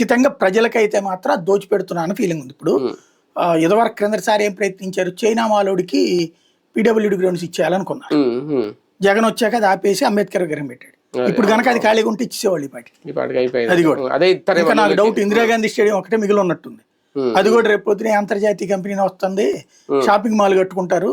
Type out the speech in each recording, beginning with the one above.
ఖచ్చితంగా ప్రజలకైతే మాత్రం అది దోచిపెడుతున్నా ఫీలింగ్ ఉంది. ఇప్పుడు ఇదివరకు క్రిందసారి ఏం ప్రయత్నించారు, చైనా మాలోడికి పీడబ్ల్యూడి గ్రౌండ్స్ ఇచ్చేయాలనుకున్నారు. జగన్ వచ్చాక అది ఆపేసి అంబేద్కర్ విగ్రహం పెట్టాడు. ఇప్పుడు కనుక అది ఖాళీగా ఉంటే ఇచ్చేవాళ్ళు ఈ పాటికి. అది కూడా ఇంకా నాకు డౌట్, ఇందిరాగాంధీ స్టేడియం ఒకటే మిగిలి ఉన్నట్టుంది. అది కూడా రేపు పొద్దున అంతర్జాతీయ కంపెనీ వస్తుంది, షాపింగ్ మాల్ కట్టుకుంటారు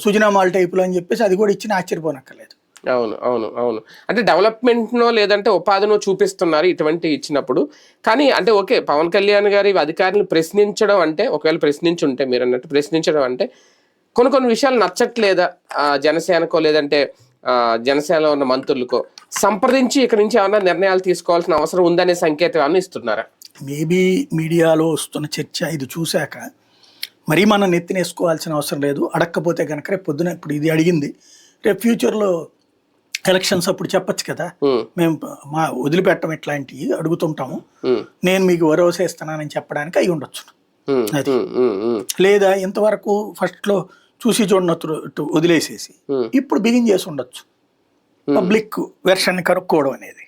సుజనా మాల్ టైపులో అని చెప్పేసి అది కూడా ఇచ్చిన ఆశ్చర్యపోనక్కర్లేదు. అవును అవును అవును అంటే డెవలప్మెంట్ నో లేదంటే ఉపాధినో చూపిస్తున్నారు ఇటువంటి ఇచ్చినప్పుడు. కానీ అంటే ఓకే, పవన్ కళ్యాణ్ గారి అధికారులను ప్రశ్నించడం అంటే, ఒకవేళ ప్రశ్నించుంటే మీరు అన్నట్టు ప్రశ్నించడం అంటే కొన్ని విషయాలు నచ్చట్లేదా జనసేనకో లేదంటే జనసేనలో ఉన్న మంత్రులకో సంప్రదించి ఇక్కడ నుంచి ఏమన్నా నిర్ణయాలు తీసుకోవాల్సిన అవసరం ఉందనే సంకేతం ఏమన్నా ఇస్తున్నారా? మేబీ మీడియాలో వస్తున్న చర్చ ఇది చూశాక మరీ మనం నెత్తినేసుకోవాల్సిన అవసరం లేదు. అడగకపోతే కనుక రేపు పొద్దున ఇప్పుడు ఇది అడిగింది, రేపు ఫ్యూచర్లో ఎలక్షన్స్ అప్పుడు చెప్పచ్చు కదా, మేము మా వదిలిపెట్టం ఇట్లాంటివి అడుగుతుంటాము, నేను మీకు భరోసా ఇస్తున్నానని చెప్పడానికి అయి ఉండొచ్చు. అది లేదా ఇంతవరకు ఫస్ట్లో చూసి చూడనట్టు వదిలేసేసి ఇప్పుడు బిగిన్ చేసి ఉండొచ్చు పబ్లిక్ వెర్షన్ కనుక్కోవడం అనేది.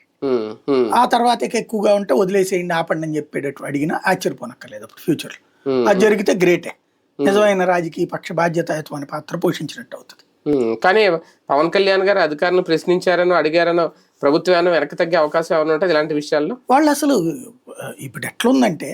ఆ తర్వాత ఎక్కువగా ఉంటే వదిలేసేయండి ఆపండి అని చెప్పేటట్టు అడిగినా ఆశ్చర్యపోనక్కర్లేదు. అప్పుడు ఫ్యూచర్లో అది జరిగితే గ్రేటే, నిజమైన రాజకీయ పక్ష బాధ్యతాయుతమైన పాత్ర పోషించినట్టు అవుతుంది. కానీ పవన్ కళ్యాణ్ గారు అధికారులను ప్రశ్నించారనో అడిగారనో ప్రభుత్వాన్ని వెనక్కి తగ్గే అవకాశం ఏమైనా ఉంటుంది ఇలాంటి విషయాల్లో? వాళ్ళు అసలు ఇప్పుడు ఎట్లుందంటే